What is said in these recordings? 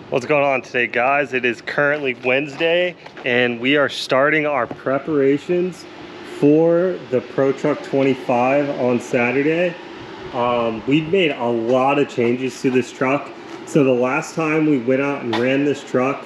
What's going on today, guys? It is currently Wednesday and we are starting our preparations for the Pro Truck 25 on Saturday. We've made a lot of changes to this truck. So the last time we went out and ran this truck,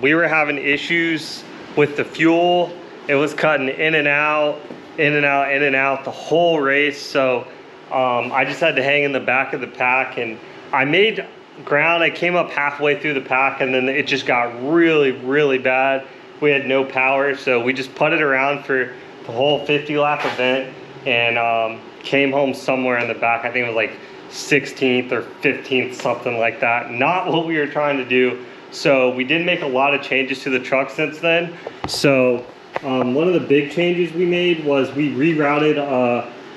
we were having issues with the fuel. It was cutting in and out, in and out, in and out the whole race. So I just had to hang in the back of the pack, and I made ground. I came up halfway through the pack and then it just got really bad. We had no power, so we just putted around for the whole 50 lap event and came home somewhere in the back. I think it was like 16th or 15th, something like that. Not what we were trying to do. So we did make a lot of changes to the truck since then. So one of the big changes we made was we rerouted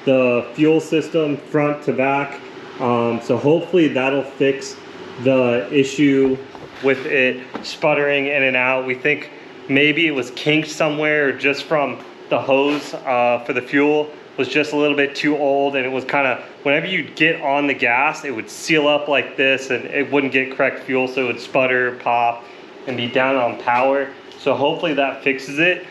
the fuel system front to back. So hopefully that'll fix the issue with it sputtering in and out. We think maybe it was kinked somewhere, or just from the hose for the fuel was just a little bit too old, and it was kind of, whenever you get on the gas, it would seal up like this and it wouldn't get correct fuel, so it would sputter, pop, and be down on power. So hopefully that fixes it.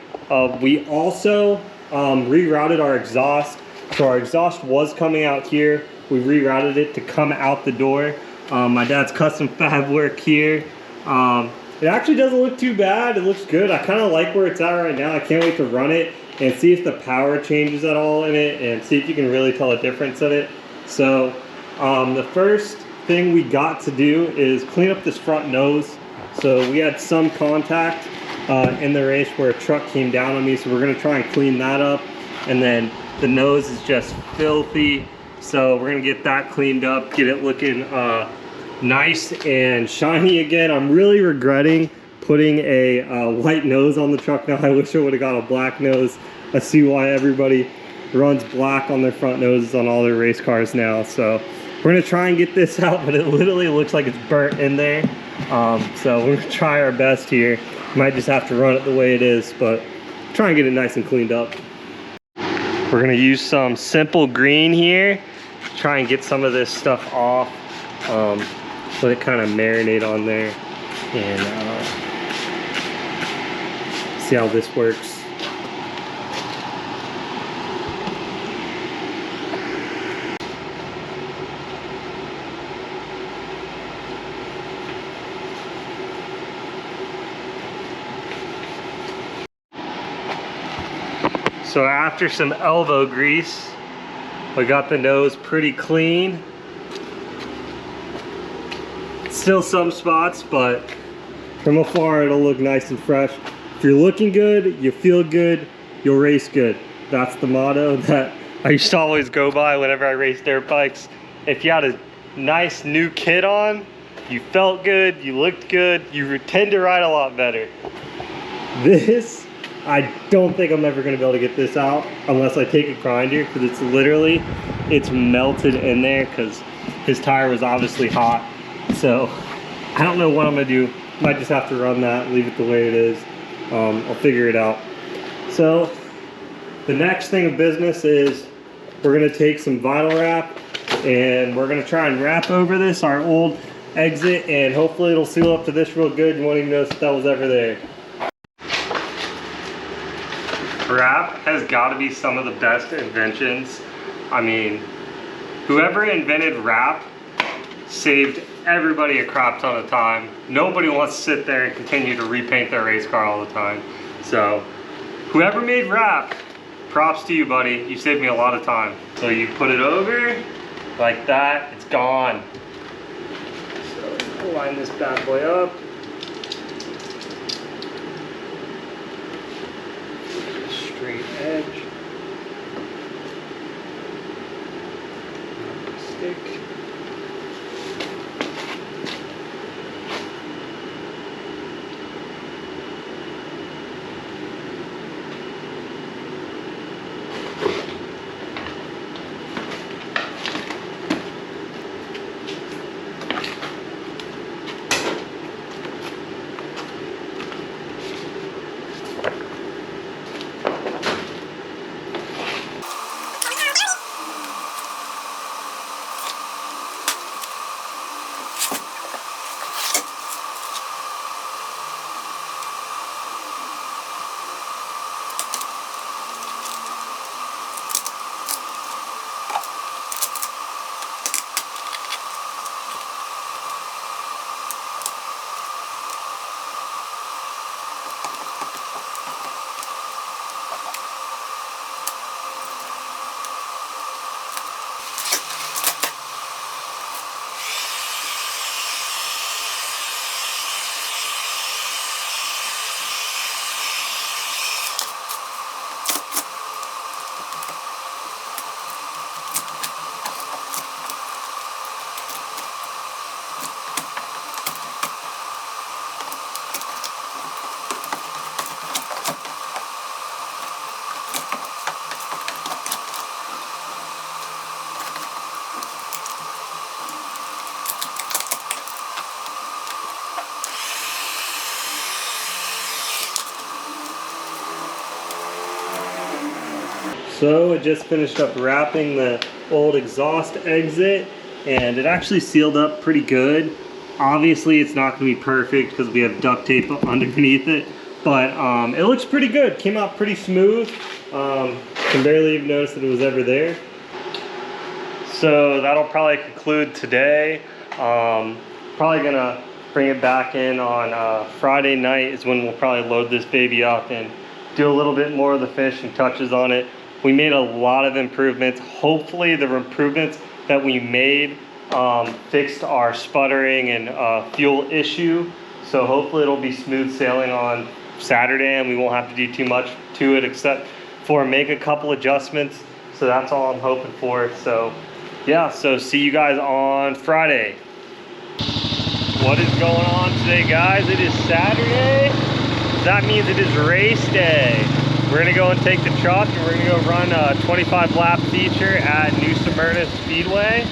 We also rerouted our exhaust. So our exhaust was coming out here. We rerouted it to come out the door. My dad's custom fab work here. It actually doesn't look too bad. It looks good. I kind of like where it's at right now. I can't wait to run it and see if the power changes at all in it and see if you can really tell a difference in it. So the first thing we got to do is clean up this front nose. So we had some contact in the race where a truck came down on me, so we're gonna try and clean that up. And then the nose is just filthy, so we're gonna get that cleaned up, get it looking nice and shiny again. I'm really regretting putting a white nose on the truck now. I wish I would have got a black nose. I see why everybody runs black on their front noses on all their race cars now. So we're gonna try and get this out, but it literally looks like it's burnt in there. So we're gonna try our best here. Might just have to run it the way it is, but try and get it nice and cleaned up. We're gonna use some simple green here, try and get some of this stuff off. Let it kind of marinate on there and see how this works. So after some elbow grease, we got the nose pretty clean. Still some spots, but from afar it'll look nice and fresh. If you're looking good, you feel good, you'll race good. That's the motto that I used to always go by whenever I raced dirt bikes. If you had a nice new kit on, you felt good, you looked good, you tend to ride a lot better. This, I don't think I'm ever gonna be able to get this out unless I take a grinder, because it's literally, it's melted in there because his tire was obviously hot. So I don't know what I'm gonna do. Might just have to run that, leave it the way it is. I'll figure it out. So the next thing of business is we're gonna take some vinyl wrap and we're gonna try and wrap over this, our old exit, and hopefully it'll seal up to this real good. You won't even notice that was ever there. Wrap has got to be some of the best inventions. I mean, whoever invented wrap saved everybody a crap ton of time. Nobody wants to sit there and continue to repaint their race car all the time. So whoever made wrap, props to you, buddy. You saved me a lot of time. So you put it over like that, it's gone. So line this bad boy up. Straight edge. Stick. So I just finished up wrapping the old exhaust exit, and it actually sealed up pretty good. Obviously it's not going to be perfect because we have duct tape underneath it, but it looks pretty good. Came out pretty smooth. Can barely even notice that it was ever there. So that'll probably conclude today. Probably gonna bring it back in on Friday night is when we'll probably load this baby up and do a little bit more of the finishing touches on it. We made a lot of improvements. Hopefully the improvements that we made fixed our sputtering and fuel issue. So hopefully it'll be smooth sailing on Saturday and we won't have to do too much to it except for make a couple adjustments. So that's all I'm hoping for. So yeah, so see you guys on Friday. What is going on today, guys? It is Saturday. That means it is race day. We're gonna go and take the truck and we're gonna go run a 25 lap feature at New Smyrna Speedway.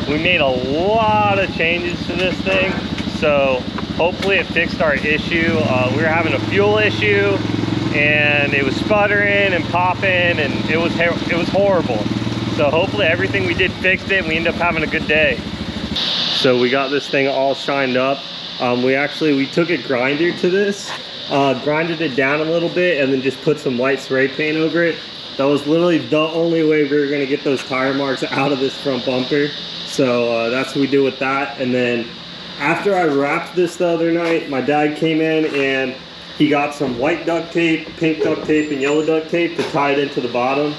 We made a lot of changes to this thing, so hopefully it fixed our issue. We were having a fuel issue and it was sputtering and popping and it was horrible. So hopefully everything we did fixed it and we ended up having a good day. So we got this thing all shined up. We took a grinder to this, grinded it down a little bit and then just put some white spray paint over it. That was literally the only way we were gonna get those tire marks out of this front bumper. So that's what we did with that. And then after I wrapped this the other night, my dad came in and he got some white duct tape, pink duct tape, and yellow duct tape to tie it into the bottom.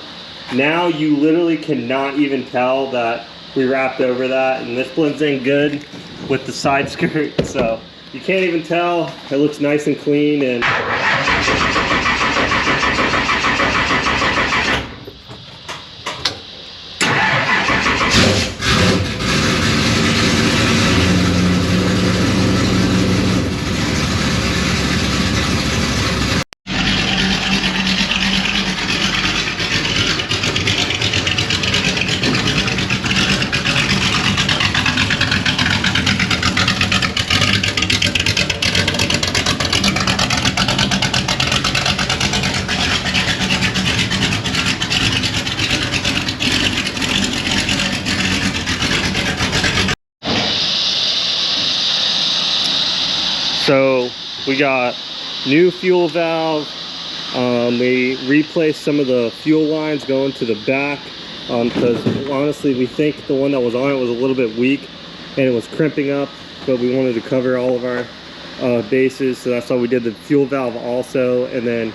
Now you literally cannot even tell that we wrapped over that, and this blends in good with the side skirt, so you can't even tell. It looks nice and clean. And so we got new fuel valve. We replaced some of the fuel lines going to the back because honestly we think the one that was on it was a little bit weak and it was crimping up, but we wanted to cover all of our bases, so that's why we did the fuel valve also. And then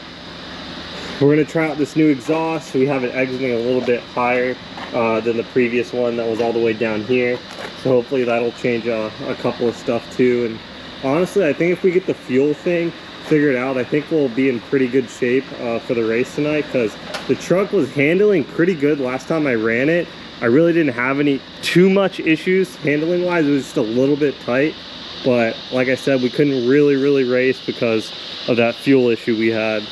we're going to try out this new exhaust. We have it exiting a little bit higher than the previous one that was all the way down here, so hopefully that'll change a couple of stuff too. And honestly, I think if we get the fuel thing figured out, I think we'll be in pretty good shape for the race tonight, because the truck was handling pretty good last time I ran it. I really didn't have too much issues handling wise. It was just a little bit tight, but like I said, we couldn't really race because of that fuel issue we had.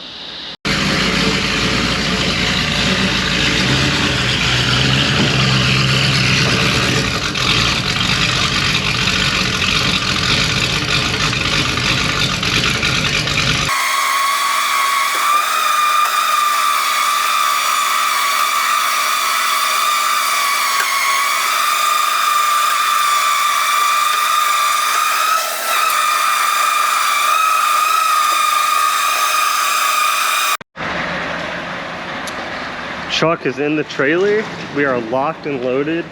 Truck is in the trailer. We are locked and loaded.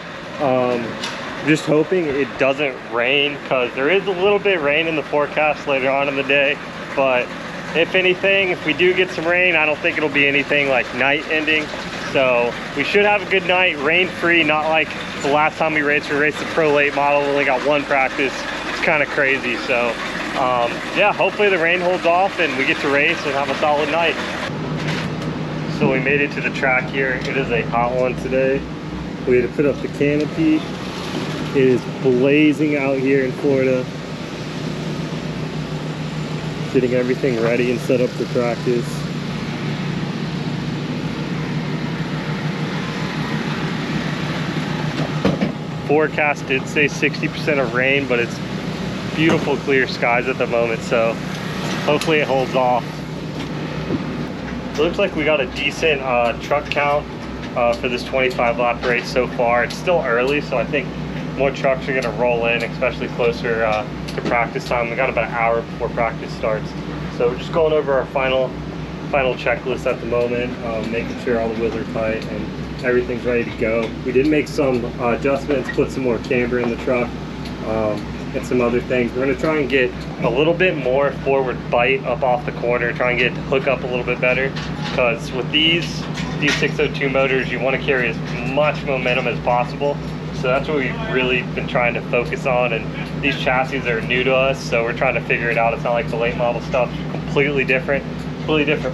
Just hoping it doesn't rain, because there is a little bit of rain in the forecast later on in the day. But if anything, if we do get some rain, I don't think it'll be anything like night ending. So we should have a good night, rain free, not like the last time we raced the Pro Late model. We only got one practice. It's kind of crazy. So yeah, hopefully the rain holds off and we get to race and have a solid night. So we made it to the track here. It is a hot one today. We had to put up the canopy. It is blazing out here in Florida. Getting everything ready and set up for practice. Forecast did say 60% of rain, but it's beautiful clear skies at the moment, so hopefully it holds off. it looks like we got a decent truck count for this 25 lap race so far. It's still early, so I think more trucks are going to roll in, especially closer to practice time. We got about an hour before practice starts, so we're just going over our final checklist at the moment, making sure all the wheels are tight and everything's ready to go. We did make some adjustments, put some more camber in the truck, and some other things. We're going to try and get a little bit more forward bite up off the corner, try and get hook up a little bit better, because with these 602 motors, you want to carry as much momentum as possible. So that's what we've really been trying to focus on, and these chassis are new to us, so we're trying to figure it out. It's not like the late model stuff, completely different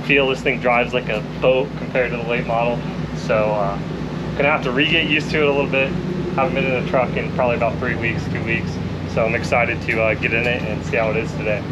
feel. This thing drives like a boat compared to the late model, so gonna have to re-get used to it a little bit. Haven't been in a truck in probably about 3 weeks, 2 weeks, so I'm excited to get in it and see how it is today.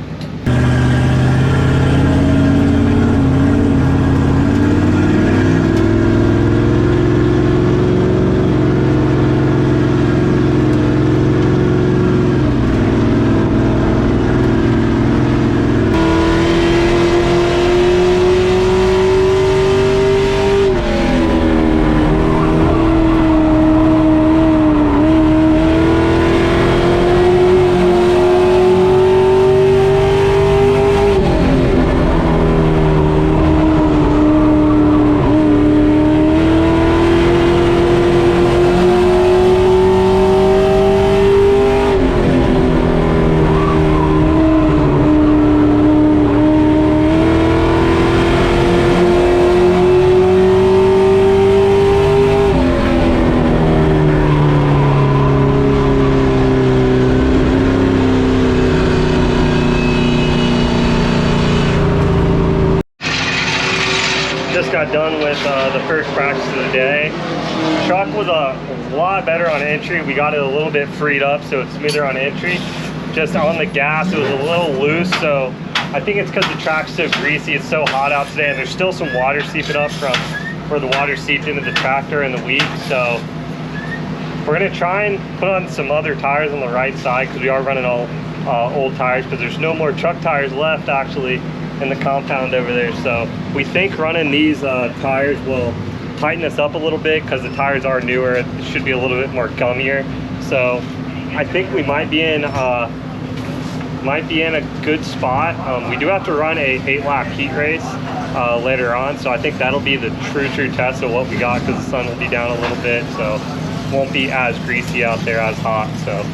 Got done with the first practice of the day. The truck was a lot better on entry. We got it a little bit freed up, so it's smoother on entry. Just on the gas, it was a little loose, so I think it's because the track's so greasy. It's so hot out today, and there's still some water seeping up from where the water seeped into the tractor in the week. So we're gonna try and put on some other tires on the right side, because we are running all old tires, because there's no more truck tires left actually in the compound over there. So we think running these tires will tighten us up a little bit, because the tires are newer. It should be a little bit more gummier. So I think we might be in a good spot. We do have to run a 8-lap heat race later on, so I think that'll be the true test of what we got, because the sun will be down a little bit, so it won't be as greasy out there, as hot. So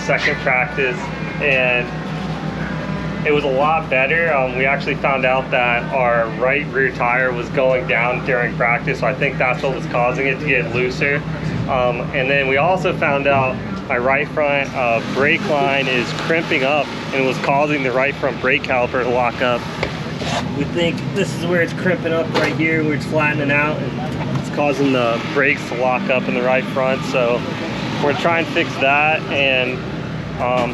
second practice, and it was a lot better. We actually found out that our right rear tire was going down during practice, so I think that's what was causing it to get looser. And then we also found out my right front brake line is crimping up, and it was causing the right front brake caliper to lock up. We think this is where it's crimping up right here, where it's flattening out, and it's causing the brakes to lock up in the right front. So we're gonna try and fix that, and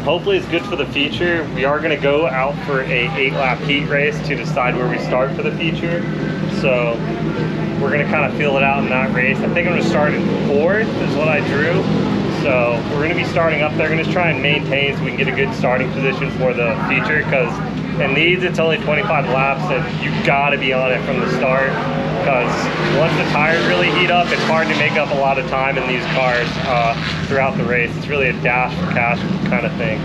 hopefully it's good for the feature. We are going to go out for a 8-lap heat race to decide where we start for the feature. So we're going to kind of feel it out in that race. I think I'm going to start in 4th is what I drew. So we're going to be starting up there. Going to try and maintain so we can get a good starting position for the feature, because in these it's only 25 laps and you got to be on it from the start, because once the tires really heat up, it's hard to make up a lot of time in these cars throughout the race. It's really a dash for cash kind of thing.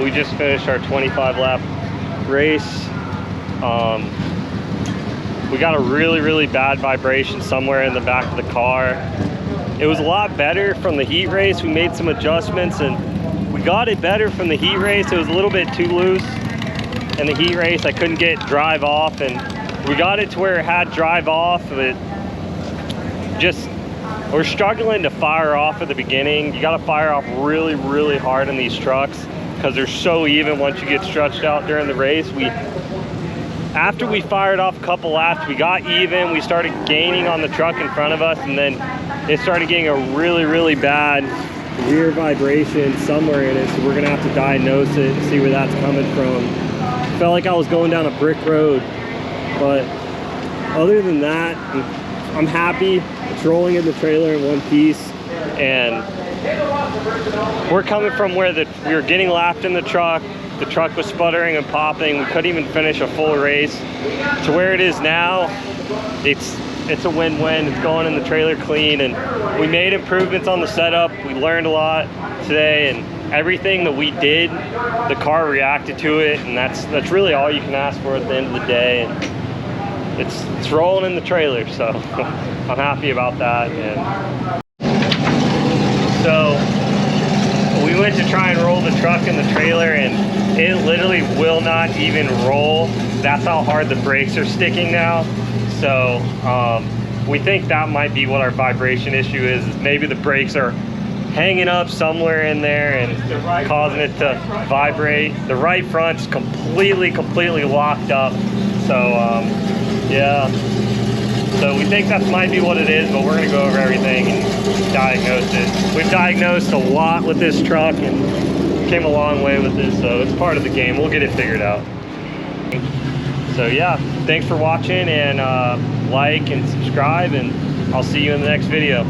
we just finished our 25 lap race. We got a really bad vibration somewhere in the back of the car. It was a lot better from the heat race. We made some adjustments and we got it better from the heat race. It was a little bit too loose in the heat race. I couldn't get drive off, and we got it to where it had drive off, but just we're struggling to fire off at the beginning. You got to fire off really hard in these trucks because they're so even once you get stretched out during the race. After we fired off a couple laps, we got even. We started gaining on the truck in front of us, and then it started getting a really bad rear vibration somewhere in it. So we're gonna have to diagnose it and see where that's coming from. Felt like I was going down a brick road, but other than that, I'm happy. It's rolling in the trailer in one piece, and we're coming from where we were getting lapped in the truck. The truck was sputtering and popping. We couldn't even finish a full race. To where it is now, it's a win-win. It's going in the trailer clean, and we made improvements on the setup. We learned a lot today, and everything that we did, the car reacted to it, and that's really all you can ask for at the end of the day. And it's rolling in the trailer, so I'm happy about that. And so we went to try and roll the truck in the trailer, and it literally will not even roll. That's how hard the brakes are sticking now. So we think that might be what our vibration issue is maybe the brakes are hanging up somewhere in there and causing it to vibrate. The right front's completely locked up. So yeah. So we think that might be what it is, but we're gonna go over everything and diagnose it. We've diagnosed a lot with this truck and came a long way with this, so it's part of the game. We'll get it figured out. So yeah, thanks for watching, and like and subscribe, and I'll see you in the next video.